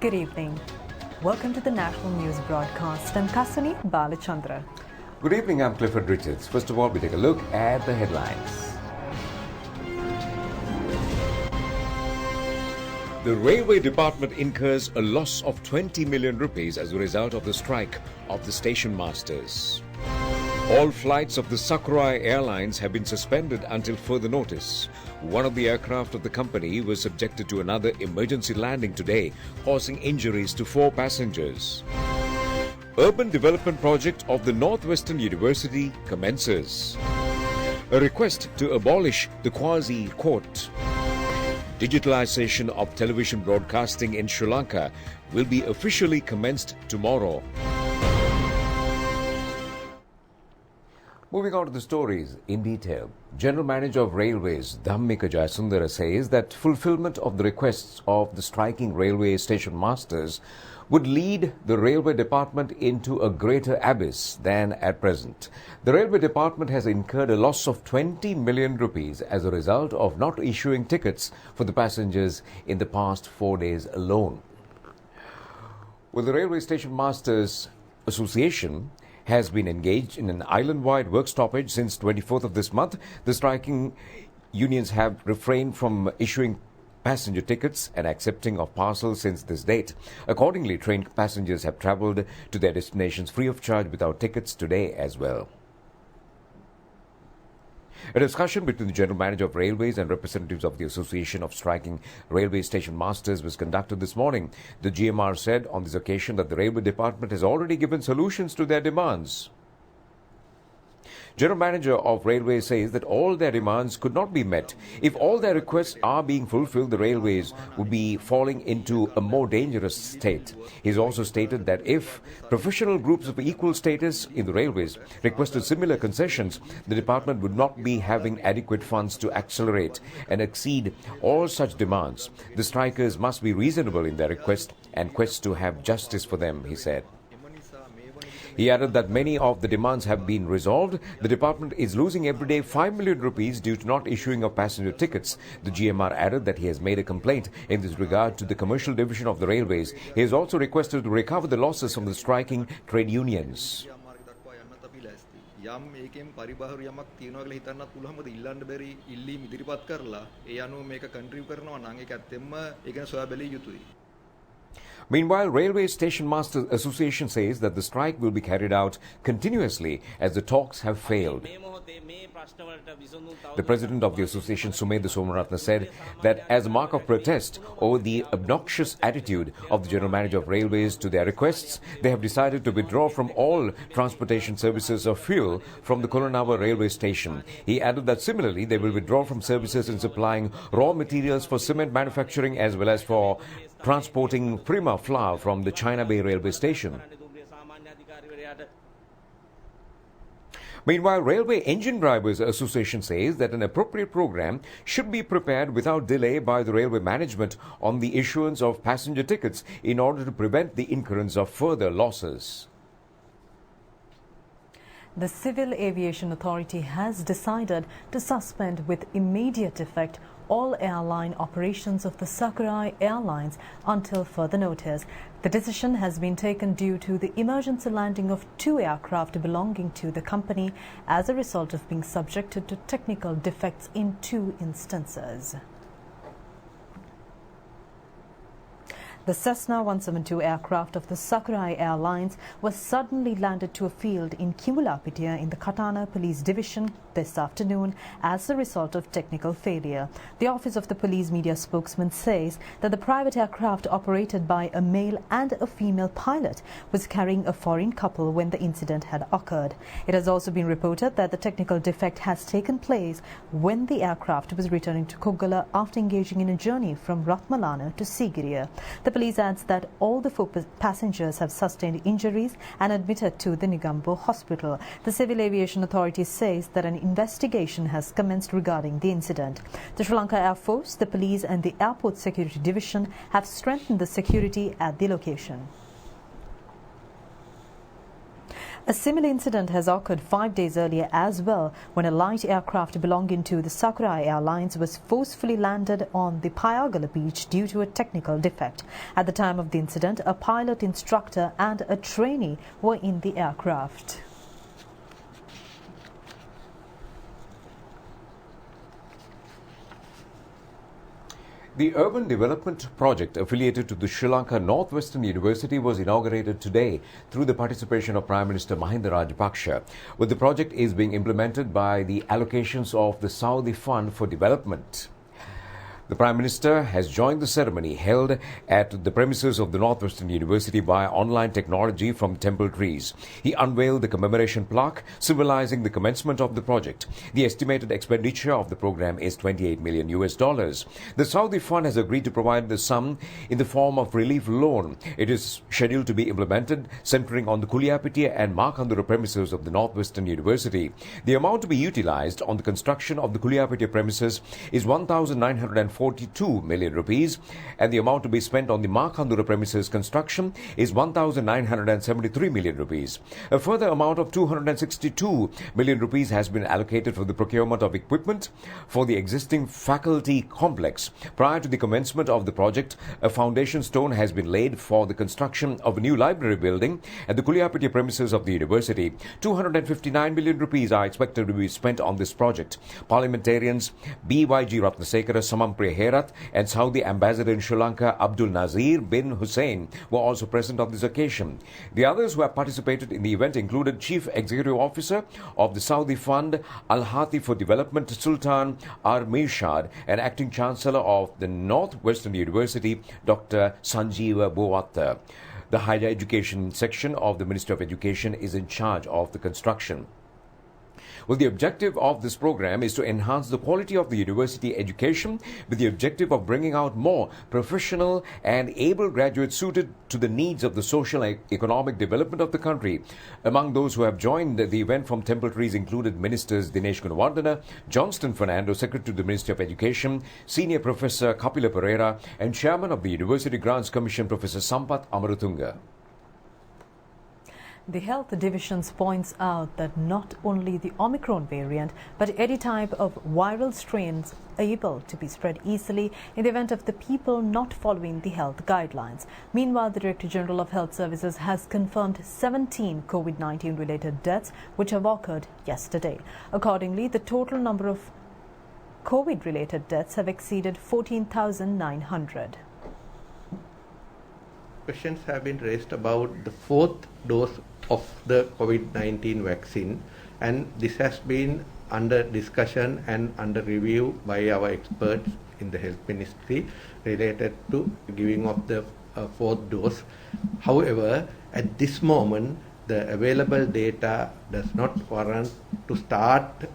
Good evening. Welcome to the National News Broadcast. I'm Kasani Balachandra. Good evening, I'm Clifford Richards. First of all, we take a look at the headlines. The Railway Department incurs a loss of 20 million rupees as a result of the strike of the station masters. All flights of the ChannelEye Airlines have been suspended until further notice. One of the aircraft of the company was subjected to another emergency landing today, causing injuries to 4 passengers. Urban Development Project of the Northwestern University commences. A request to abolish the quasi-court. Digitalization of television broadcasting in Sri Lanka will be officially commenced tomorrow. Moving on to the stories in detail. General Manager of Railways, Dhammika Jayasundara, says that fulfillment of the requests of the striking railway station masters would lead the Railway Department into a greater abyss than at present. The Railway Department has incurred a loss of 20 million rupees as a result of not issuing tickets for the passengers in the past 4 days alone. Well, the Railway Station Masters Association has been engaged in an island-wide work stoppage since 24th of this month. The striking unions have refrained from issuing passenger tickets and accepting of parcels since this date. Accordingly, train passengers have travelled to their destinations free of charge without tickets today as well. A discussion between the General Manager of Railways and representatives of the Association of Striking Railway Station Masters was conducted this morning. The GMR said on this occasion that the Railway Department has already given solutions to their demands. General Manager of Railways says that all their demands could not be met. If all their requests are being fulfilled, the railways would be falling into a more dangerous state. He has also stated that if professional groups of equal status in the railways requested similar concessions, the department would not be having adequate funds to accelerate and exceed all such demands. The strikers must be reasonable in their request and quest to have justice for them, he said. He added that many of the demands have been resolved. The department is losing every day 5 million rupees due to not issuing of passenger tickets. The GMR added that he has made a complaint in this regard to the commercial division of the railways. He has also requested to recover the losses from the striking trade unions. Meanwhile, Railway Station Masters Association says that the strike will be carried out continuously as the talks have failed. The president of the association, Sumedha Somaratna, said that as a mark of protest over the obnoxious attitude of the General Manager of Railways to their requests, they have decided to withdraw from all transportation services of fuel from the Kolonava railway station. He added that similarly they will withdraw from services in supplying raw materials for cement manufacturing as well as for transporting Prima flour from the China Bay railway station. Meanwhile, Railway Engine Drivers Association says that an appropriate program should be prepared without delay by the railway management on the issuance of passenger tickets in order to prevent the incurrence of further losses. The Civil Aviation Authority has decided to suspend with immediate effect all airline operations of the ChannelEye Airlines until further notice. The decision has been taken due to the emergency landing of 2 aircraft belonging to the company as a result of being subjected to technical defects in 2 instances. The Cessna 172 aircraft of the ChannelEye Airlines was suddenly landed to a field in Kimulapitia in the Katana Police Division this afternoon as a result of technical failure. The Office of the Police Media spokesman says that the private aircraft operated by a male and a female pilot was carrying a foreign couple when the incident had occurred. It has also been reported that the technical defect has taken place when the aircraft was returning to Koggala after engaging in a journey from Ratmalana to Sigiriya. The police adds that all the 4 passengers have sustained injuries and admitted to the Negombo hospital. The Civil Aviation Authority says that an investigation has commenced regarding the incident. The Sri Lanka Air Force, the police and the Airport Security Division have strengthened the security at the location. A similar incident has occurred 5 days earlier as well, when a light aircraft belonging to the ChannelEye Airlines was forcefully landed on the Payagala beach due to a technical defect. At the time of the incident, a pilot, instructor and a trainee were in the aircraft. The Urban Development Project affiliated to the Sri Lanka Northwestern University was inaugurated today through the participation of Prime Minister Mahinda Rajapaksa. But the project is being implemented by the allocations of the Saudi Fund for Development. The Prime Minister has joined the ceremony held at the premises of the Northwestern University via online technology from Temple Trees. He unveiled the commemoration plaque symbolizing the commencement of the project. The estimated expenditure of the program is $28 million. The Saudi Fund has agreed to provide the sum in the form of relief loan. It is scheduled to be implemented centering on the Kuliapitiya and Makandura premises of the Northwestern University. The amount to be utilized on the construction of the Kuliapitiya premises is 1,942 million rupees, and the amount to be spent on the Makandura premises construction is 1,973 million rupees. A further amount of 262 million rupees has been allocated for the procurement of equipment for the existing faculty complex. Prior to the commencement of the project, a foundation stone has been laid for the construction of a new library building at the Kuliapitiya premises of the university. 259 million rupees are expected to be spent on this project. Parliamentarians BYG Ratnasekara, Samampriya Herat and Saudi Ambassador in Sri Lanka Abdul Nazir bin Hussein were also present on this occasion. The others who have participated in the event included Chief Executive Officer of the Saudi Fund Al-Hati for Development Sultan Ar Mirshad and Acting Chancellor of the Northwestern University Dr. Sanjeeva Bowatta. The Higher Education section of the Ministry of Education is in charge of the construction. Well, the objective of this program is to enhance the quality of the university education with the objective of bringing out more professional and able graduates suited to the needs of the social and economic development of the country. Among those who have joined the event from Temple Trees included Ministers Dinesh Gunawardena, Johnston Fernando, Secretary to the Ministry of Education, Senior Professor Kapila Pereira, and Chairman of the University Grants Commission, Professor Sampath Amaratunga. The Health Divisions points out that not only the Omicron variant, but any type of viral strains are able to be spread easily in the event of the people not following the health guidelines. Meanwhile, the Director General of Health Services has confirmed 17 COVID-19 related deaths which have occurred yesterday. Accordingly, the total number of COVID related deaths have exceeded 14,900. Questions have been raised about the fourth dose of the COVID-19 vaccine, and this has been under discussion and under review by our experts in the Health Ministry related to giving of the fourth dose. However, at this moment, the available data does not warrant to start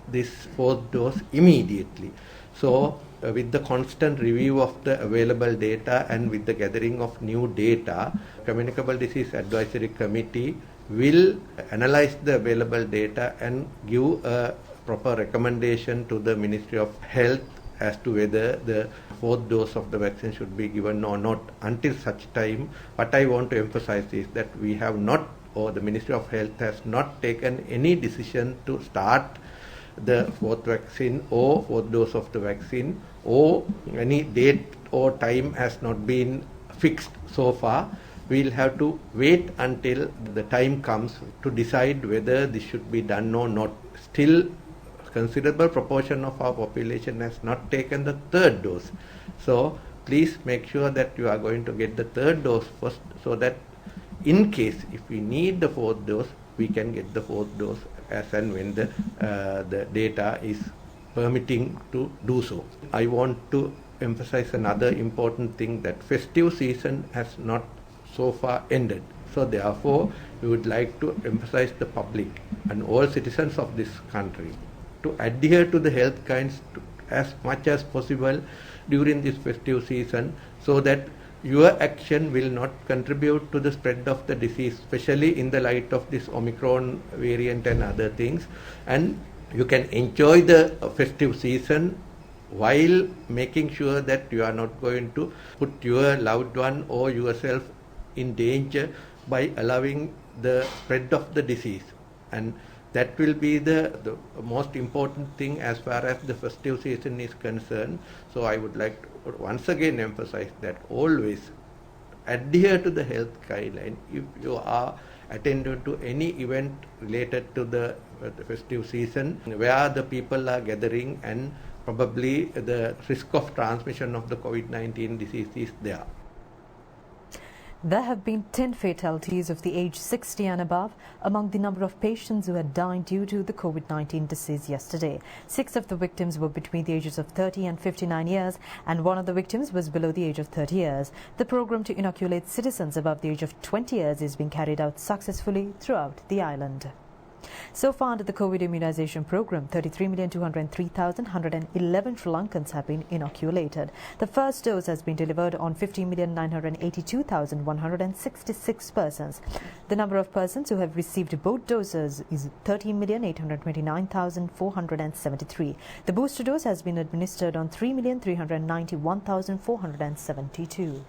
this fourth dose immediately. So, with the constant review of the available data and with the gathering of new data, Communicable Disease Advisory Committee will analyze the available data and give a proper recommendation to the Ministry of Health as to whether the fourth dose of the vaccine should be given or not. Until such time, what I want to emphasize is that we have not, or the Ministry of Health has not taken any decision to start the fourth vaccine or fourth dose of the vaccine, or any date or time has not been fixed so far. We'll have to wait until the time comes to decide whether this should be done or not. Still, considerable proportion of our population has not taken the third dose. So please make sure that you are going to get the third dose first, so that in case if we need the fourth dose, we can get the fourth dose as and when the data is permitting to do so. I want to emphasize another important thing, that festive season has not so far ended. So therefore, we would like to emphasize the public and all citizens of this country to adhere to the health guidelines as much as possible during this festive season, so that your action will not contribute to the spread of the disease, especially in the light of this Omicron variant and other things. And you can enjoy the festive season while making sure that you are not going to put your loved one or yourself in danger by allowing the spread of the disease. And that will be the most important thing as far as the festive season is concerned. So I would like to once again emphasize that always adhere to the health guideline if you are attending to any event related to the festive season where the people are gathering and probably the risk of transmission of the COVID-19 disease is there. There have been 10 fatalities of the age 60 and above among the number of patients who had died due to the COVID-19 disease yesterday. 6 of the victims were between the ages of 30 and 59 years, and one of the victims was below the age of 30 years. The program to inoculate citizens above the age of 20 years is being carried out successfully throughout the island. So far, under the COVID immunization program, 33,203,111 Sri Lankans have been inoculated. The first dose has been delivered on 15,982,166 persons. The number of persons who have received both doses is 13,829,473. The booster dose has been administered on 3,391,472.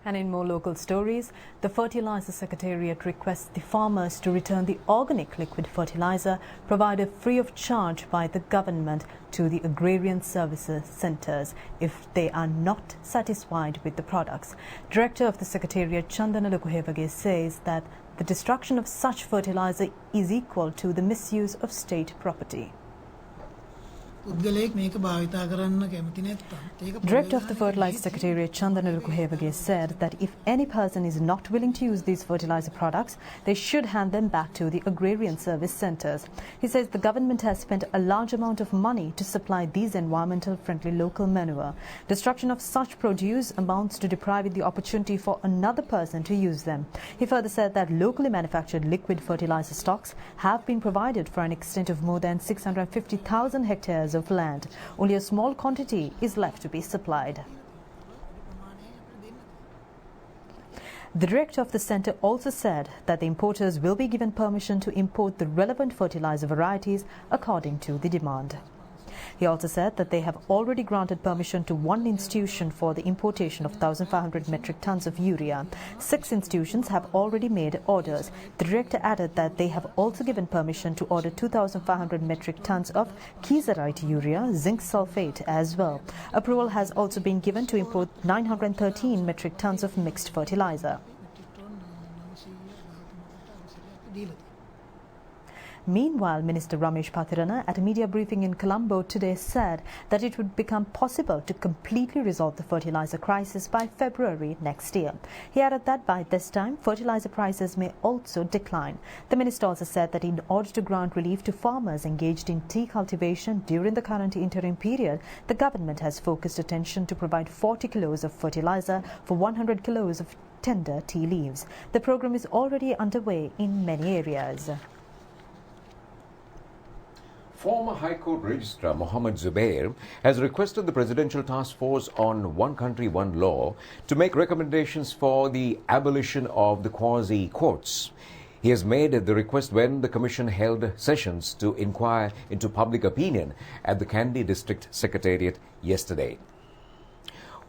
And in more local stories, the Fertilizer Secretariat requests the farmers to return the organic liquid fertilizer provided free of charge by the government to the agrarian services centres if they are not satisfied with the products. Director of the Secretariat, Chandana Lukuhevage, says that the destruction of such fertilizer is equal to the misuse of state property. Director of the Fertilizer Secretariat, Chandana Lukuhevage, said that if any person is not willing to use these fertilizer products, they should hand them back to the agrarian service centres. He says the government has spent a large amount of money to supply these environmental-friendly local manure. Destruction of such produce amounts to depriving the opportunity for another person to use them. He further said that locally manufactured liquid fertilizer stocks have been provided for an extent of more than 650,000 hectares of land. Only a small quantity is left to be supplied. The director of the centre also said that the importers will be given permission to import the relevant fertilizer varieties according to the demand. He also said that they have already granted permission to one institution for the importation of 1,500 metric tons of urea. 6 institutions have already made orders. The director added that they have also given permission to order 2,500 metric tons of kieserite urea, zinc sulfate as well. Approval has also been given to import 913 metric tons of mixed fertilizer. Meanwhile, Minister Ramesh Pathirana at a media briefing in Colombo today said that it would become possible to completely resolve the fertilizer crisis by February next year. He added that by this time, fertilizer prices may also decline. The minister also said that in order to grant relief to farmers engaged in tea cultivation during the current interim period, the government has focused attention to provide 40 kilos of fertilizer for 100 kilos of tender tea leaves. The program is already underway in many areas. Former High Court Registrar Mohammed Zubair has requested the Presidential Task Force on One Country, One Law to make recommendations for the abolition of the quasi-courts. He has made the request when the Commission held sessions to inquire into public opinion at the Kandy District Secretariat yesterday.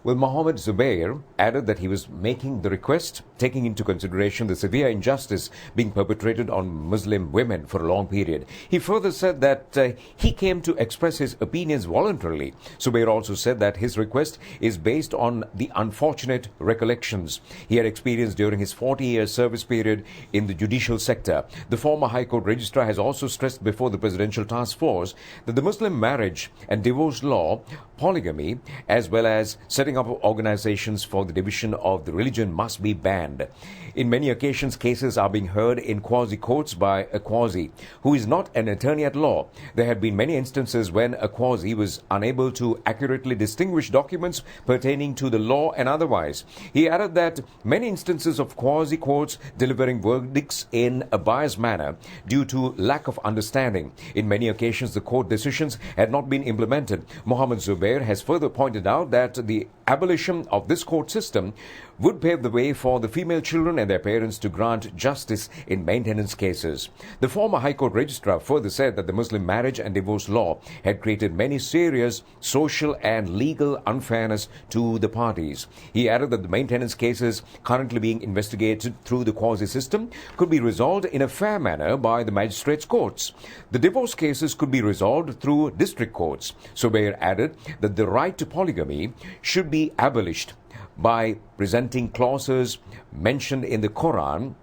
Well, Mohammed Zubair added that he was making the request, taking into consideration the severe injustice being perpetrated on Muslim women for a long period. He further said that he came to express his opinions voluntarily. Zubair also said that his request is based on the unfortunate recollections he had experienced during his 40-year service period in the judicial sector. The former High Court Registrar has also stressed before the Presidential Task Force that the Muslim marriage and divorce law, polygamy, as well as setting up organizations for the division of the religion must be banned. In many occasions, cases are being heard in quasi-courts by a quasi who is not an attorney at law. There have been many instances when a quasi was unable to accurately distinguish documents pertaining to the law and otherwise. He added that many instances of quasi-courts delivering verdicts in a biased manner due to lack of understanding. In many occasions, the court decisions had not been implemented. Mohammed Zubair has further pointed out that the abolition of this court system would pave the way for the female children and their parents to grant justice in maintenance cases. The former High Court registrar further said that the Muslim marriage and divorce law had created many serious social and legal unfairness to the parties. He added that the maintenance cases currently being investigated through the quasi system could be resolved in a fair manner by the magistrates' courts. The divorce cases could be resolved through district courts. Zubair added that the right to polygamy should be abolished by presenting clauses mentioned in the Quran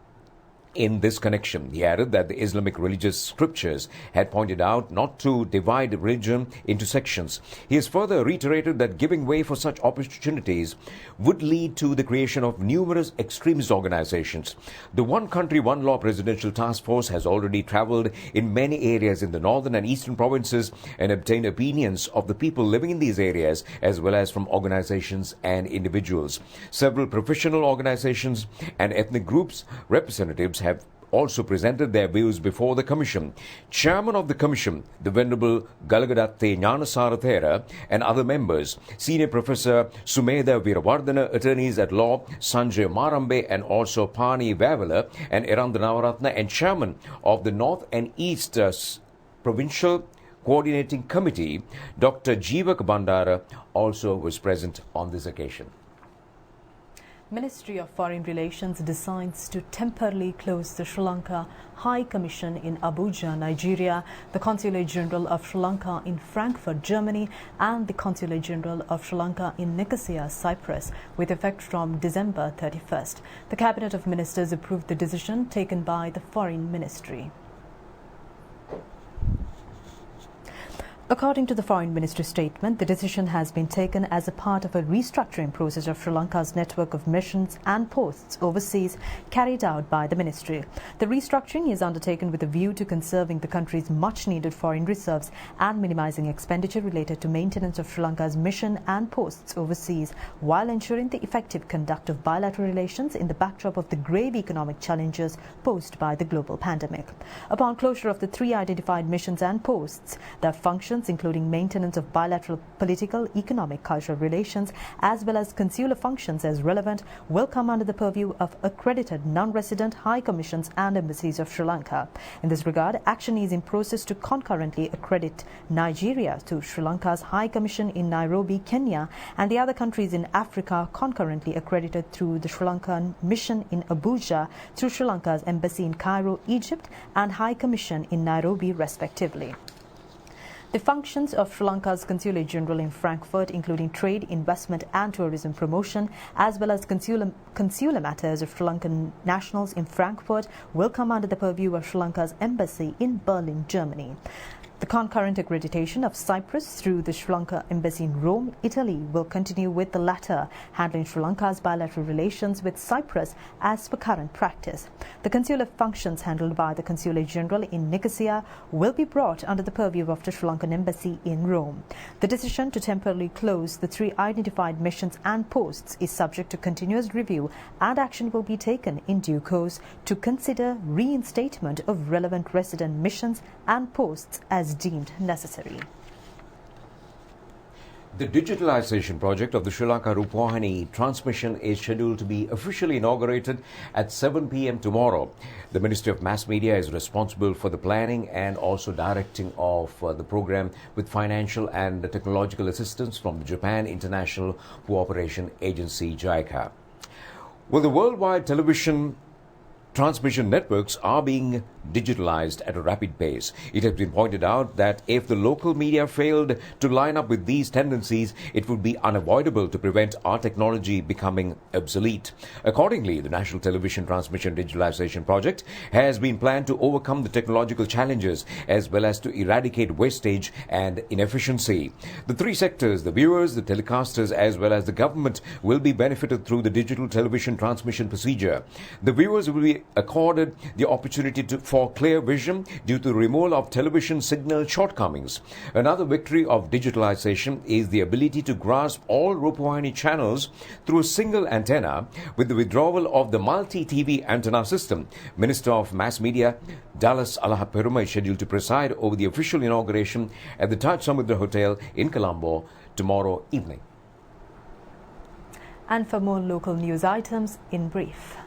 in this connection. He added that the Islamic religious scriptures had pointed out not to divide religion into sections. He has further reiterated that giving way for such opportunities would lead to the creation of numerous extremist organizations. The One Country, One Law Presidential Task Force has already travelled in many areas in the northern and eastern provinces and obtained opinions of the people living in these areas as well as from organizations and individuals. Several professional organizations and ethnic groups representatives have also presented their views before the Commission. Chairman of the Commission, the Venerable Galagadatte Gnanasarathera, and other members, Senior Professor Sumedha Veerawardena, attorneys at law Sanjay Marambe and also Pani Vavala and Eranda Navaratna, and Chairman of the North and East Provincial Coordinating Committee, Dr. Jeevak Bandara, also was present on this occasion. Ministry of Foreign Relations decides to temporarily close the Sri Lanka High Commission in Abuja, Nigeria, the Consulate General of Sri Lanka in Frankfurt, Germany, and the Consulate General of Sri Lanka in Nicosia, Cyprus, with effect from December 31st. The Cabinet of Ministers approved the decision taken by the Foreign Ministry. According to the Foreign Ministry statement, the decision has been taken as a part of a restructuring process of Sri Lanka's network of missions and posts overseas carried out by the ministry. The restructuring is undertaken with a view to conserving the country's much-needed foreign reserves and minimizing expenditure related to maintenance of Sri Lanka's mission and posts overseas, while ensuring the effective conduct of bilateral relations in the backdrop of the grave economic challenges posed by the global pandemic. Upon closure of the three identified missions and posts, their functions including maintenance of bilateral political, economic, cultural relations, as well as consular functions as relevant, will come under the purview of accredited non-resident high commissions and embassies of Sri Lanka. In this regard, action is in process to concurrently accredit Nigeria to Sri Lanka's High Commission in Nairobi, Kenya, and the other countries in Africa concurrently accredited through the Sri Lankan Mission in Abuja, through Sri Lanka's Embassy in Cairo, Egypt, and High Commission in Nairobi, respectively. The functions of Sri Lanka's Consulate General in Frankfurt, including trade, investment and tourism promotion, as well as consular matters of Sri Lankan nationals in Frankfurt, will come under the purview of Sri Lanka's Embassy in Berlin, Germany. The concurrent accreditation of Cyprus through the Sri Lanka Embassy in Rome, Italy, will continue, with the latter handling Sri Lanka's bilateral relations with Cyprus as per current practice. The consular functions handled by the Consulate General in Nicosia will be brought under the purview of the Sri Lankan Embassy in Rome. The decision to temporarily close the three identified missions and posts is subject to continuous review, and action will be taken in due course to consider reinstatement of relevant resident missions and posts as deemed necessary. The Digitalization Project of the Sri Lanka Rupavahini transmission is scheduled to be officially inaugurated at 7 p.m. tomorrow. The Ministry of Mass Media is responsible for the planning and also directing of the program, with financial and technological assistance from the Japan International Cooperation Agency, JICA. Well, the worldwide television transmission networks are being digitalized at a rapid pace. It has been pointed out that if the local media failed to line up with these tendencies, it would be unavoidable to prevent our technology becoming obsolete. Accordingly, the National Television Transmission Digitalization Project has been planned to overcome the technological challenges as well as to eradicate wastage and inefficiency. The three sectors, the viewers, the telecasters, as well as the government, will be benefited through the digital television transmission procedure. The viewers will be accorded the opportunity for clear vision due to removal of television signal shortcomings. Another victory of digitalization is the ability to grasp all Rupavahini channels through a single antenna, with the withdrawal of the multi-TV antenna system. Minister of Mass Media Dallas Alaha Peruma is scheduled to preside over the official inauguration at the Taj Samudra Hotel in Colombo tomorrow evening. And for more local news items in brief.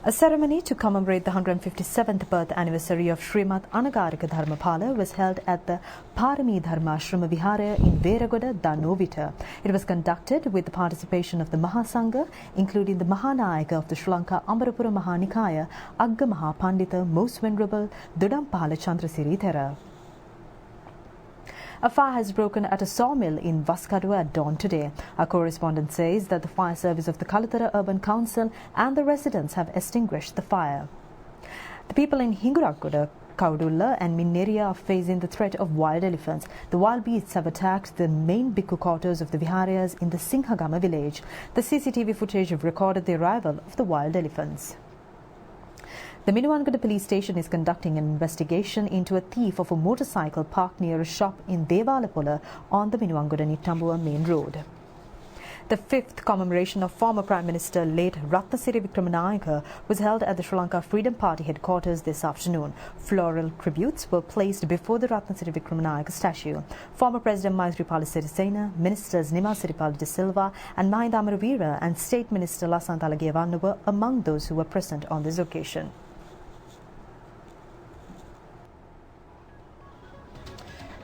A ceremony to commemorate the 157th birth anniversary of Srimat Anagarika Dharmapala was held at the Parami Dharmashrama Vihara in Veragoda, Danovita. It was conducted with the participation of the Mahasangha, including the Mahanayaka of the Sri Lanka Ambarapura Mahanikaya, Agga Mahapandita, Most Venerable Dudampala Chandrasiri Thera. A fire has broken at a sawmill in Vaskadua at dawn today. Our correspondent says that the fire service of the Kalathara Urban Council and the residents have extinguished the fire. The people in Hingurakuda, Kaudulla and Minneria are facing the threat of wild elephants. The wild beasts have attacked the main bhikkhu quarters of the Viharas in the Singhagama village. The CCTV footage have recorded the arrival of the wild elephants. The Minuangada police station is conducting an investigation into a thief of a motorcycle parked near a shop in Devalapula on the Minuangada-Nittambua main road. The 5th commemoration of former Prime Minister late Ratnasiri Wickramanayake was held at the Sri Lanka Freedom Party headquarters this afternoon. Floral tributes were placed before the Ratnasiri Wickramanayake statue. Former President Maithripala Sirisena, Ministers Nima Siripala de Silva and Mahinda Amaravira and State Minister Lasantha Alageyawanna were among those who were present on this occasion.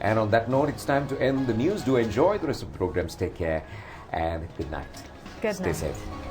And on that note, it's time to end the news. Do enjoy the rest of the programs. Take care and good night. Good Stay night. safe.